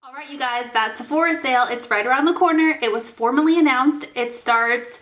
All right, you guys, that Sephora sale, it's right around the corner. It was formally announced. It starts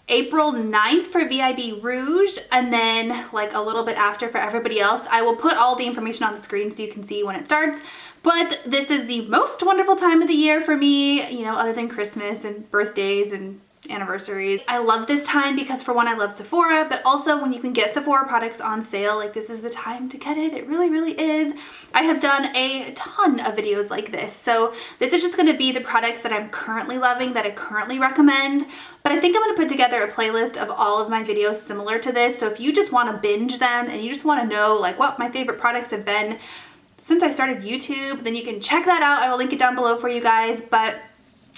April 9th for VIB Rouge, and then like a little bit after for everybody else. I will put all the information on the screen so you can see when it starts. But this is the most wonderful time of the year for me, you know, other than Christmas and birthdays and anniversaries. I love this time because for one, I love Sephora, but also when you can get Sephora products on sale, like this is the time to get it. It really, really is. I have done a ton of videos like this. So this is just gonna be the products that I'm currently loving, that I currently recommend. But I think I'm gonna put together a playlist of all of my videos similar to this. So if you just wanna binge them and you just wanna know like what my favorite products have been since I started YouTube, then you can check that out. I will link it down below for you guys. But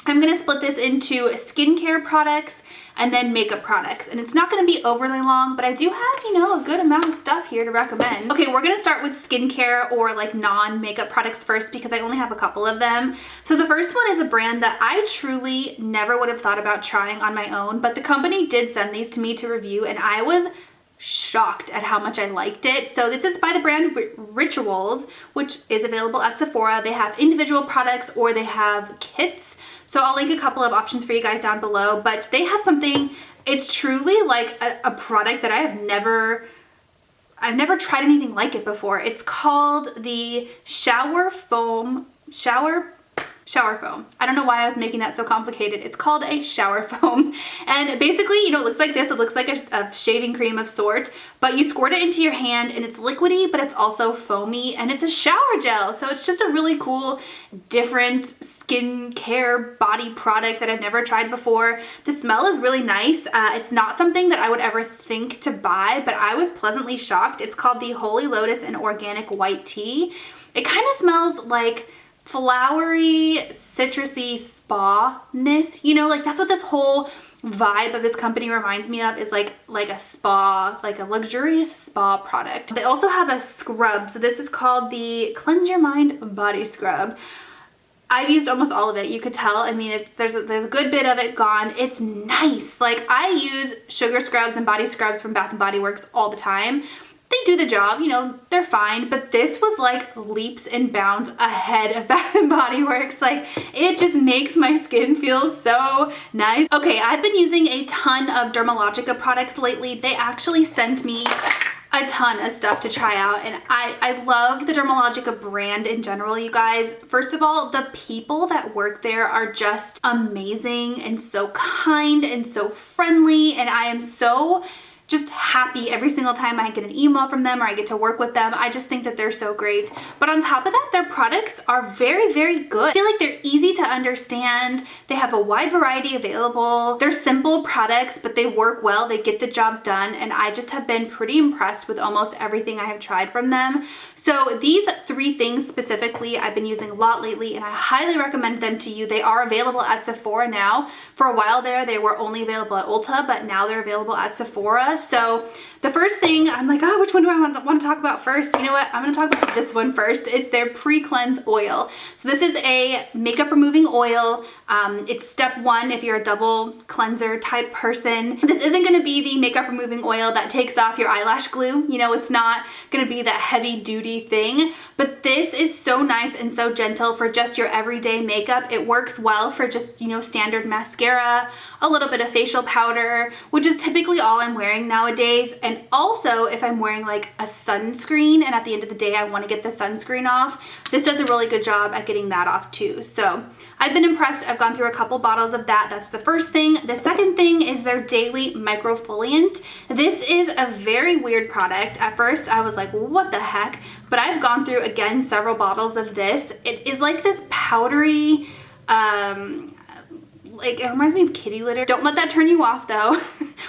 I'm gonna split this into skincare products and then makeup products. And it's not gonna be overly long, but I do have, you know, a good amount of stuff here to recommend. Okay, we're gonna start with skincare or like non-makeup products first because I only have a couple of them. So the first one is a brand that I truly never would have thought about trying on my own, but the company did send these to me to review and I was shocked at how much I liked it. So this is by the brand Rituals, which is available at Sephora. They have individual products or they have kits. So I'll link a couple of options for you guys down below, but they have something, it's truly like a product that I've never tried anything like it before. It's called the Shower Foam. I don't know why I was making that so complicated. It's called a shower foam. And basically, you know, it looks like this. It looks like a shaving cream of sort, but you squirt it into your hand and it's liquidy, but it's also foamy and it's a shower gel. So it's just a really cool, different skincare body product that I've never tried before. The smell is really nice. It's not something that I would ever think to buy, but I was pleasantly shocked. It's called the Holy Lotus and Organic White Tea. It kind of smells like flowery, citrusy spa-ness, you know, like that's what this whole vibe of this company reminds me of, is like a spa, like a luxurious spa product. They also have a scrub. So this is called the Cleanse Your Mind Body Scrub. I've used almost all of it. You could tell. I mean, there's a good bit of it gone. It's nice. Like I use sugar scrubs and body scrubs from Bath & Body Works all the time. They do the job, you know, they're fine, but this was like leaps and bounds ahead of Bath & Body Works. Like it just makes my skin feel so nice. Okay, I've been using a ton of Dermalogica products lately. They actually sent me a ton of stuff to try out, and I love the Dermalogica brand in general, you guys. First of all, the people that work there are just amazing and so kind and so friendly, and I am so just happy every single time I get an email from them or I get to work with them. I just think that they're so great. But on top of that, their products are very, very good. I feel like they're easy to understand. They have a wide variety available. They're simple products, but they work well. They get the job done. And I just have been pretty impressed with almost everything I have tried from them. So these three things specifically, I've been using a lot lately and I highly recommend them to you. They are available at Sephora now. For a while there, they were only available at Ulta, but now they're available at Sephora. So the first thing, I'm like, oh, which one do I want to talk about first? You know what? I'm going to talk about this one first. It's their pre-cleanse oil. So this is a makeup removing oil. It's step one if you're a double cleanser type person. This isn't going to be the makeup removing oil that takes off your eyelash glue. You know, it's not going to be that heavy duty thing, but this is so nice and so gentle for just your everyday makeup. It works well for just, you know, standard mascara, a little bit of facial powder, which is typically all I'm wearing nowadays. And also if I'm wearing like a sunscreen and at the end of the day I want to get the sunscreen off, this does a really good job at getting that off too. So I've been impressed. I've gone through a couple bottles of that. That's the first thing. The second thing is their daily microfoliant. This is a very weird product. At first I was like, what the heck? But I've gone through again several bottles of this. It is like this powdery, like it reminds me of kitty litter. Don't let that turn you off though.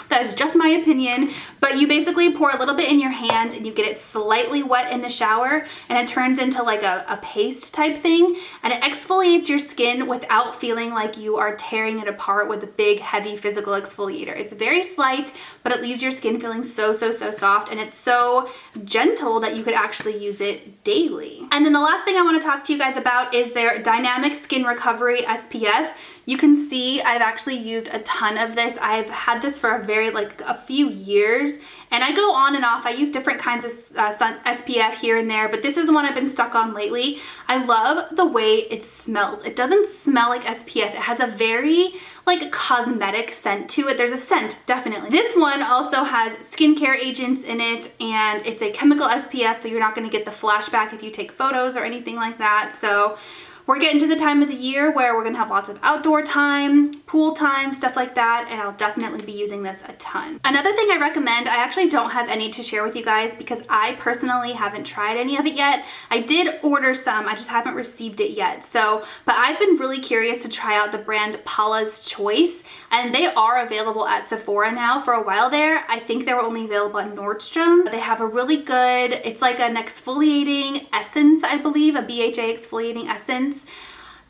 That is just my opinion. But you basically pour a little bit in your hand and you get it slightly wet in the shower and it turns into like a paste type thing, and it exfoliates your skin without feeling like you are tearing it apart with a big heavy physical exfoliator. It's very slight, but it leaves your skin feeling so soft, and it's so gentle that you could actually use it daily. And then the last thing I want to talk to you guys about is their Dynamic Skin Recovery SPF. You can see I've actually used a ton of this. I've had this for a very wear like a few years, and I go on and off. I use different kinds of SPF here and there, but this is the one I've been stuck on lately. I love the way it smells. It doesn't smell like SPF. It has a very like cosmetic scent to it. There's a scent, definitely. This one also has skincare agents in it, and it's a chemical SPF, so you're not gonna get the flashback if you take photos or anything like that. So we're getting to the time of the year where we're gonna have lots of outdoor time, pool time, stuff like that, and I'll definitely be using this a ton. Another thing I recommend, I actually don't have any to share with you guys because I personally haven't tried any of it yet. I did order some, I just haven't received it yet. So, but I've been really curious to try out the brand Paula's Choice, and they are available at Sephora now. For a while there, I think they were only available at Nordstrom. They have a really good, it's like an exfoliating essence, I believe, a BHA exfoliating essence.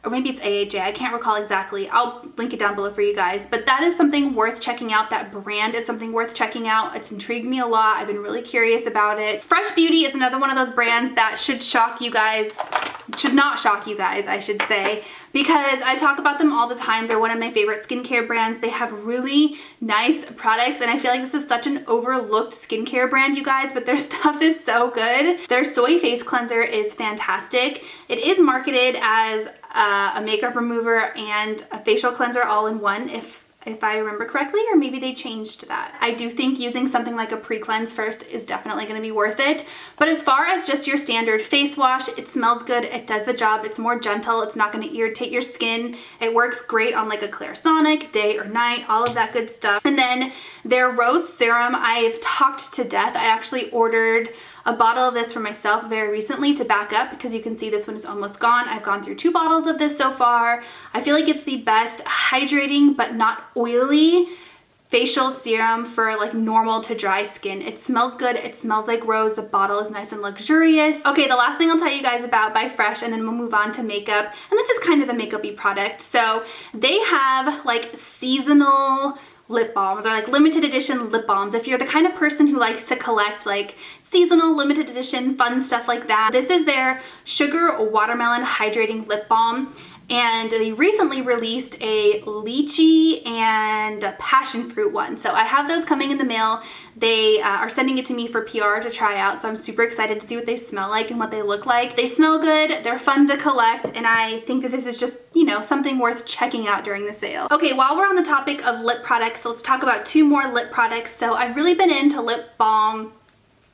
Or maybe it's AHA, I can't recall exactly. I'll link it down below for you guys, but that is something worth checking out. That brand is something worth checking out. It's intrigued me a lot. I've been really curious about it. Fresh Beauty is another one of those brands that should shock you guys, should not shock you guys, I should say, because I talk about them all the time. They're one of my favorite skincare brands. They have really nice products, and I feel like this is such an overlooked skincare brand, you guys, but their stuff is so good. Their soy face cleanser is fantastic. It is marketed as a makeup remover and a facial cleanser all in one, if I remember correctly, or maybe they changed that. I do think using something like a pre-cleanse first is definitely going to be worth it. But as far as just your standard face wash, it smells good, it does the job, it's more gentle, it's not going to irritate your skin. It works great on like a Clarisonic, day or night, all of that good stuff. And then their rose serum, I've talked to death. I actually ordered a bottle of this for myself very recently to back up because you can see this one is almost gone. I've gone through 2 bottles of this so far. I feel like it's the best hydrating but not oily facial serum for like normal to dry skin. It smells good, it smells like rose, the bottle is nice and luxurious. Okay, the last thing I'll tell you guys about by Fresh, and then we'll move on to makeup, and this is kind of a makeup-y product. So they have like seasonal lip balms, or like limited edition lip balms. If you're the kind of person who likes to collect like seasonal, limited edition, fun stuff like that, this is their Sugar Watermelon Hydrating Lip Balm. And they recently released a lychee and a passion fruit one. So I have those coming in the mail. They are sending it to me for PR to try out. So I'm super excited to see what they smell like and what they look like. They smell good, they're fun to collect, and I think that this is just, you know, something worth checking out during the sale. Okay, while we're on the topic of lip products, let's talk about 2 more lip products. So I've really been into lip balm,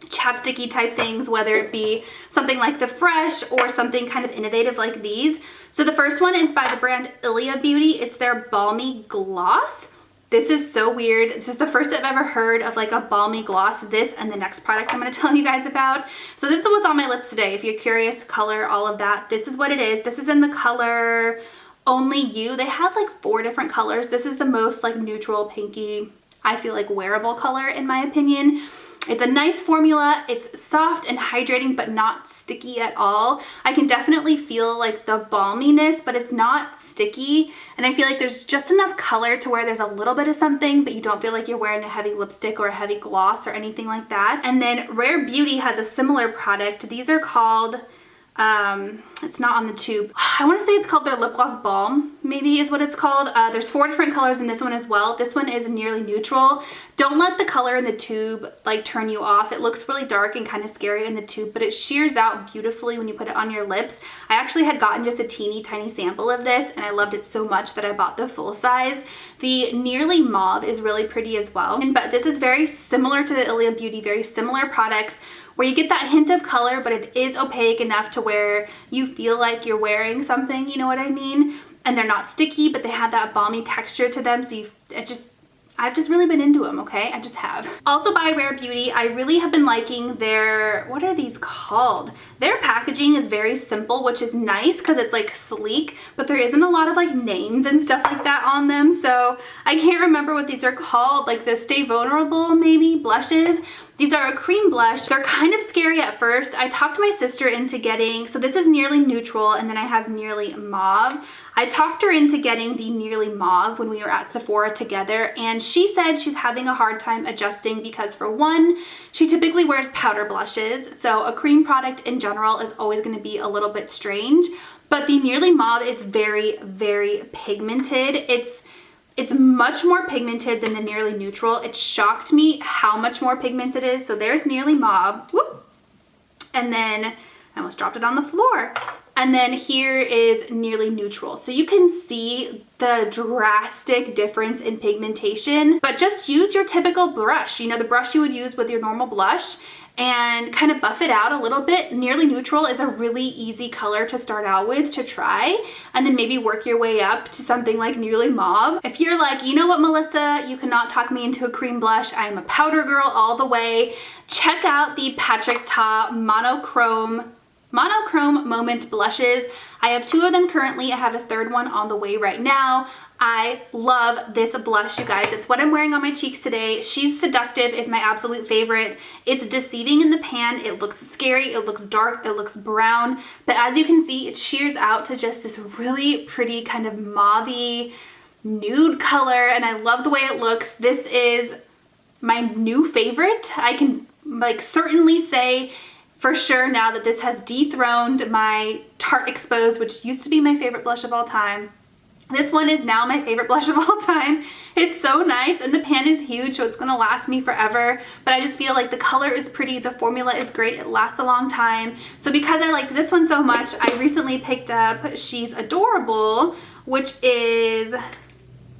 chapsticky type things, whether it be something like the Fresh or something kind of innovative like these. So the first one is by the brand Ilia Beauty. It's their Balmy Gloss. This is so weird. This is the first I've ever heard of like a balmy gloss. This and the next product I'm going to tell you guys about. So this is what's on my lips today. If you're curious, color, all of that, this is what it is. This is in the color Only You. They have like 4 different colors. This is the most like neutral, pinky, I feel like wearable color in my opinion. It's a nice formula. It's soft and hydrating, but not sticky at all. I can definitely feel like the balminess, but it's not sticky. And I feel like there's just enough color to where there's a little bit of something, but you don't feel like you're wearing a heavy lipstick or a heavy gloss or anything like that. And then Rare Beauty has a similar product. These are called, it's not on the tube. I want to say it's called their Lip Gloss Balm, maybe is what it's called. There's 4 different colors in this one as well. This one is nearly neutral. Don't let the color in the tube like turn you off. It looks really dark and kind of scary in the tube, but it shears out beautifully when you put it on your lips. I actually had gotten just a teeny tiny sample of this and I loved it so much that I bought the full size. The Nearly Mauve is really pretty as well. But this is very similar to the Ilia Beauty, very similar products, where you get that hint of color, but it is opaque enough to where you feel like you're wearing something, you know what I mean? And they're not sticky, but they have that balmy texture to them, so I've just really been into them, okay? I just have. Also by Rare Beauty, I really have been liking their, what are these called? Their packaging is very simple, which is nice because it's like sleek, but there isn't a lot of like names and stuff like that on them, so I can't remember what these are called, like the Stay Vulnerable maybe blushes. These are a cream blush. They're kind of scary at first. I talked my sister into getting, so this is Nearly Neutral, and then I have Nearly Mauve. I talked her into getting the Nearly Mauve when we were at Sephora together, and she said she's having a hard time adjusting because, for one, she typically wears powder blushes, so a cream product in general is always going to be a little bit strange. But the Nearly Mauve is very, very pigmented. It's much more pigmented than the Nearly Neutral. It shocked me how much more pigmented it is. So there's Nearly Mauve. Whoop. And then I almost dropped it on the floor. And then here is Nearly Neutral. So you can see the drastic difference in pigmentation, but just use your typical brush, you know, the brush you would use with your normal blush, and kind of buff it out a little bit. Nearly Neutral is a really easy color to start out with to try, and then maybe work your way up to something like Nearly Mauve. If you're like, you know what, Melissa, you cannot talk me into a cream blush, I am a powder girl all the way, check out the Patrick Ta Monochrome Moment blushes. I have 2 of them currently. I have a 3rd one on the way right now. I love this blush, you guys. It's what I'm wearing on my cheeks today. She's Seductive is my absolute favorite. It's deceiving in the pan. It looks scary. It looks dark. It looks brown. But as you can see, it sheers out to just this really pretty kind of mauve-y nude color. And I love the way it looks. This is my new favorite. I can like certainly say for sure now that this has dethroned my Tarte Expose, which used to be my favorite blush of all time. This one is now my favorite blush of all time. It's so nice, and the pan is huge, so it's gonna last me forever. But I just feel like the color is pretty, the formula is great, it lasts a long time. So because I liked this one so much, I recently picked up She's Adorable, which is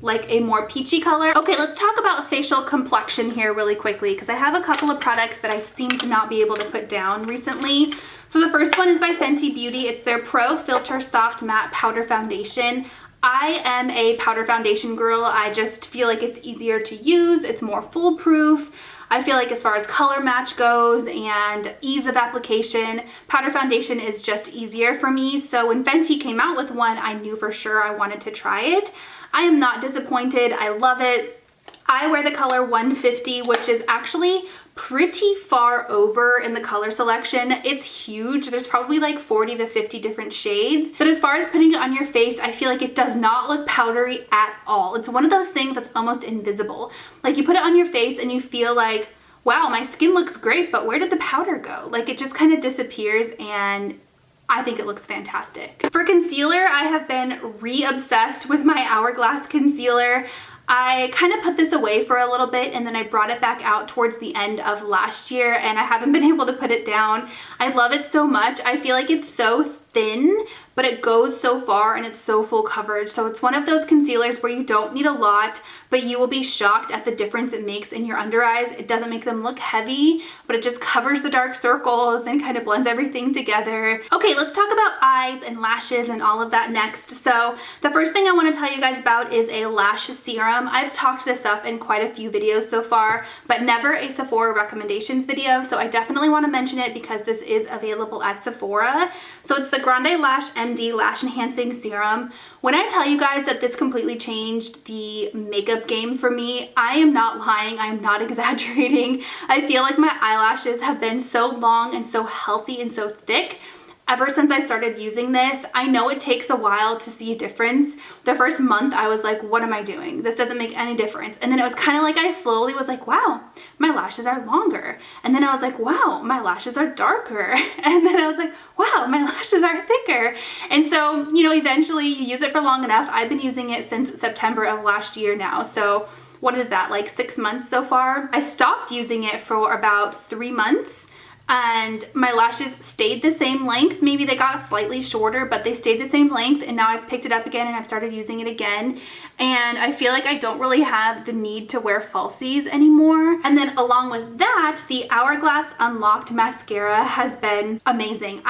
like a more peachy color. Okay, let's talk about facial complexion here really quickly, because I have a couple of products that I seem to not be able to put down recently. So the first one is by Fenty Beauty. It's their Pro Filter Soft Matte Powder Foundation. I am a powder foundation girl. I just feel like it's easier to use. It's more foolproof. I feel like as far as color match goes and ease of application, powder foundation is just easier for me. So when Fenty came out with one, I knew for sure I wanted to try it. I am not disappointed. I love it. I wear the color 150, which is actually pretty far over in the color selection. It's huge. There's probably like 40 to 50 different shades. But as far as putting it on your face, I feel like it does not look powdery at all. It's one of those things that's almost invisible. Like you put it on your face and you feel like, wow, my skin looks great, but where did the powder go? Like it just kind of disappears, and I think it looks fantastic. For concealer, I have been re-obsessed with my Hourglass concealer. I kind of put this away for a little bit, and then I brought it back out towards the end of last year, and I haven't been able to put it down. I love it so much. I feel like it's so thin, but it goes so far and it's so full coverage. So it's one of those concealers where you don't need a lot, but you will be shocked at the difference it makes in your under eyes. It doesn't make them look heavy, but it just covers the dark circles and kind of blends everything together. Okay, let's talk about eyes and lashes and all of that next. So the first thing I want to tell you guys about is a lash serum. I've talked this up in quite a few videos so far, but never a Sephora recommendations video. So I definitely want to mention it because this is available at Sephora. So it's the Grande Lash MD Lash Enhancing Serum. When I tell you guys that this completely changed the makeup game for me, I am not lying, I am not exaggerating. I feel like my eyelashes have been so long and so healthy and so thick ever since I started using this. I know it takes a while to see a difference. The first month I was like, what am I doing? This doesn't make any difference. And then it was kind of like I slowly was like, wow, my lashes are longer. And then I was like, wow, my lashes are darker. And then I was like, wow, my lashes are thicker. And so, you know, eventually you use it for long enough. I've been using it since September of last year now. So what is that, like 6 months so far? I stopped using it for about 3 months. And my lashes stayed the same length. Maybe they got slightly shorter, but they stayed the same length, and now I've picked it up again and I've started using it again, and I feel like I don't really have the need to wear falsies anymore. And then along with that, the Hourglass Unlocked mascara has been amazing.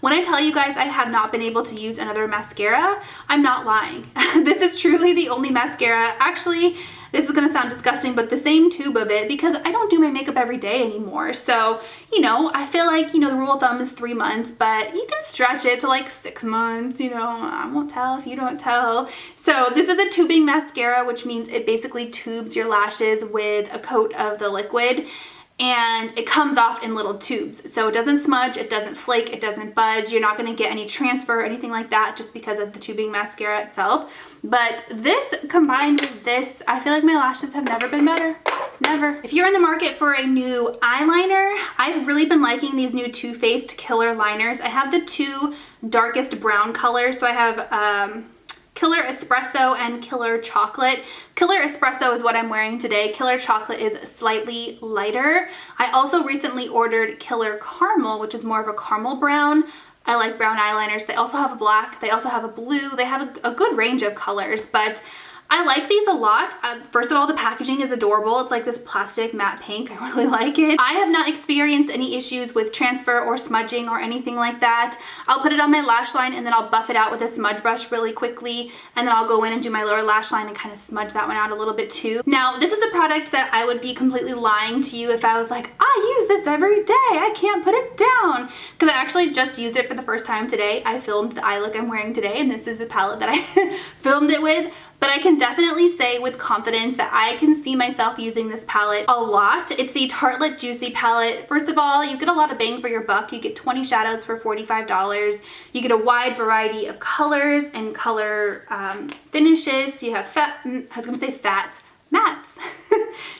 When I tell you guys I have not been able to use another mascara, I'm not lying. This is truly the only mascara. Actually, this is gonna sound disgusting, but the same tube of it, because I don't do my makeup every day anymore. So, you know, I feel like, you know, the rule of thumb is 3 months, but you can stretch it to like 6 months, you know, I won't tell if you don't tell. So this is a tubing mascara, which means it basically tubes your lashes with a coat of the liquid, and it comes off in little tubes. So it doesn't smudge, it doesn't flake, it doesn't budge. You're not gonna get any transfer or anything like that just because of the tubing mascara itself. But this combined with this, I feel like my lashes have never been better. Never. If you're in the market for a new eyeliner, I've really been liking these new Too Faced Killer liners. I have the 2 darkest brown colors. So I have Killer Espresso and Killer Chocolate. Killer Espresso is what I'm wearing today. Killer Chocolate is slightly lighter. I also recently ordered Killer Caramel, which is more of a caramel brown. I like brown eyeliners. They also have a black, they also have a blue. They have a good range of colors, but I like these a lot. First of all, the packaging is adorable. It's like this plastic matte pink. I really like it. I have not experienced any issues with transfer or smudging or anything like that. I'll put it on my lash line and then I'll buff it out with a smudge brush really quickly, and then I'll go in and do my lower lash line and kind of smudge that one out a little bit too. Now, this is a product that I would be completely lying to you if I was like, I use this every day, I can't put it down, because I actually just used it for the first time today. I filmed the eye look I'm wearing today, and this is the palette that I filmed it with. But I can definitely say with confidence that I can see myself using this palette a lot. It's the Tartelette Juicy palette. First of all, you get a lot of bang for your buck. You get 20 shadows for $45. You get a wide variety of colors and color finishes. So you have fats, mattes,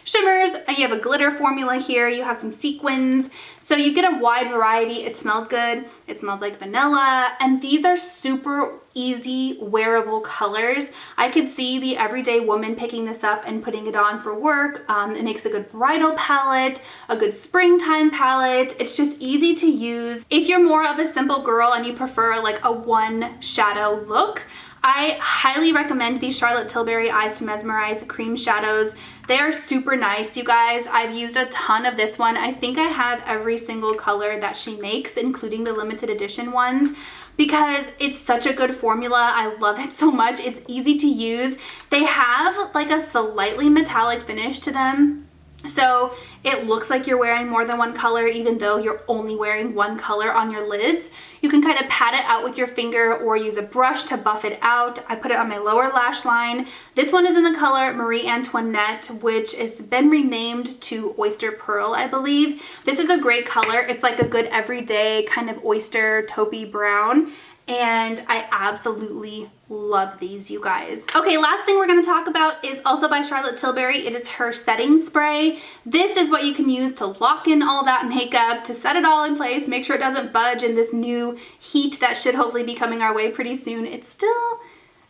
shimmers, and you have a glitter formula here. You have some sequins. So you get a wide variety. It smells good. It smells like vanilla. And these are super easy wearable colors. I could see the everyday woman picking this up and putting it on for work. It makes a good bridal palette, a good springtime palette. It's just easy to use. If you're more of a simple girl and you prefer like a one shadow look, I highly recommend these Charlotte Tilbury Eyes to Mesmerize cream shadows. They are super nice, you guys. I've used a ton of this one. I think I have every single color that she makes, including the limited edition ones, because it's such a good formula. I love it so much. It's easy to use. They have like a slightly metallic finish to them, so it looks like you're wearing more than one color even though you're only wearing one color on your lids. You can kind of pat it out with your finger or use a brush to buff it out. I put it on my lower lash line. This one is in the color Marie Antoinette, which has been renamed to Oyster Pearl, I believe. This is a great color. It's like a good everyday kind of oyster taupey brown, and I absolutely love these, you guys. Okay, last thing we're going to talk about is also by Charlotte Tilbury. It is her setting spray. This is what you can use to lock in all that makeup, to set it all in place, make sure it doesn't budge in this new heat that should hopefully be coming our way pretty soon. It's still,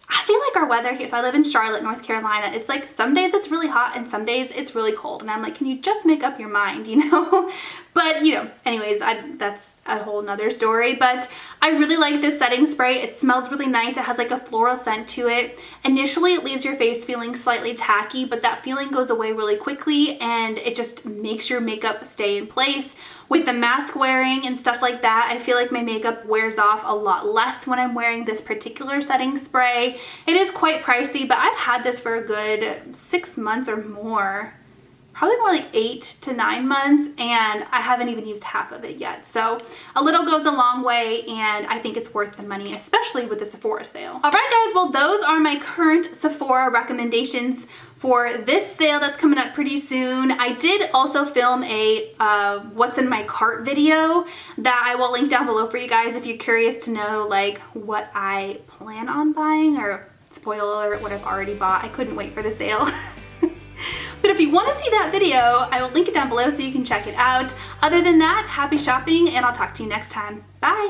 I feel like our weather here, so I live in Charlotte, North Carolina. It's like some days it's really hot and some days it's really cold. And I'm like, can you just make up your mind, you know? But, you know, anyways, that's a whole nother story. But I really like this setting spray. It smells really nice. It has like a floral scent to it. Initially, it leaves your face feeling slightly tacky, but that feeling goes away really quickly and it just makes your makeup stay in place. With the mask wearing and stuff like that, I feel like my makeup wears off a lot less when I'm wearing this particular setting spray. It is quite pricey, but I've had this for a good 6 months or more. Probably more like 8 to 9 months, and I haven't even used half of it yet. So a little goes a long way, and I think it's worth the money, especially with the Sephora sale. All right, guys, well, those are my current Sephora recommendations for this sale that's coming up pretty soon. I did also film a what's in my cart video that I will link down below for you guys if you're curious to know like what I plan on buying, or spoiler alert, what I've already bought. I couldn't wait for the sale. But if you want to see that video, I will link it down below so you can check it out. Other than that, happy shopping, and I'll talk to you next time. Bye!